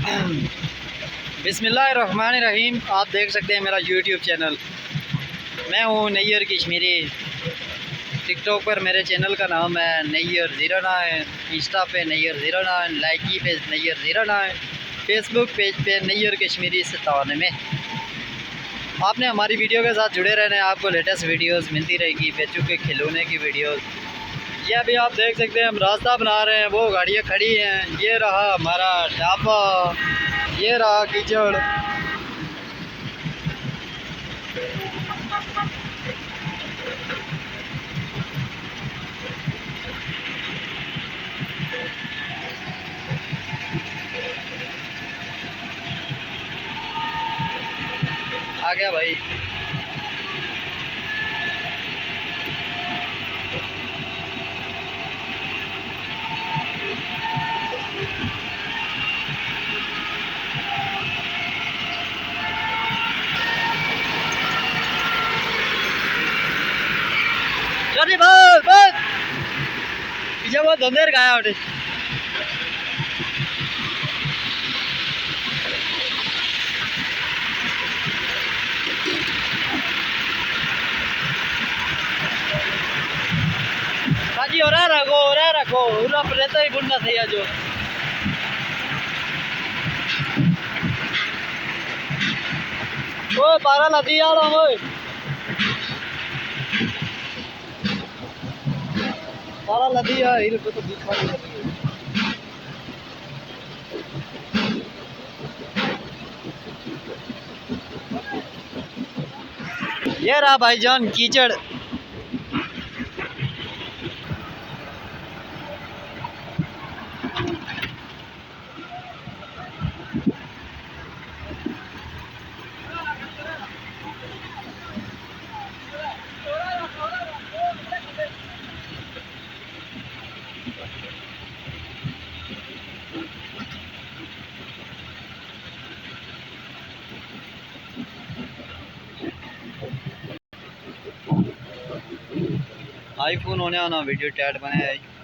बिस्मिल्लाहिर्रहमानिर्रहीम। आप देख सकते हैं मेरा यूट्यूब चैनल। मैं हूँ नैयर कश्मीरी। टिकटॉक पर मेरे चैनल का नाम है नैयर09, इंस्टा पे नैयर09, लाइकी पे नैयर09, फेसबुक पेज पे नैयर कश्मीरी 97। आपने हमारी वीडियो के साथ जुड़े रहने, आपको लेटेस्ट वीडियोस मिलती रहेगी, बच्चों के खिलौने की वीडियोस। ये अभी आप देख सकते हैं हम रास्ता बना रहे हैं, वो गाड़ियाँ खड़ी हैं। ये रहा हमारा ढाबा, ये रहा कीचड़। आ गया भाई। जल्दी बस बस पीछे बहुत अंधेर गया उठे। Haji ora rago, ura preta y bunda se yo. Oh, para la tía lo voy. Para la tía, ir पे तो बीच वाली लगी है। ये रहा भाईजान कीचड़। आईफोन होने आना वीडियो टैट बनाया है।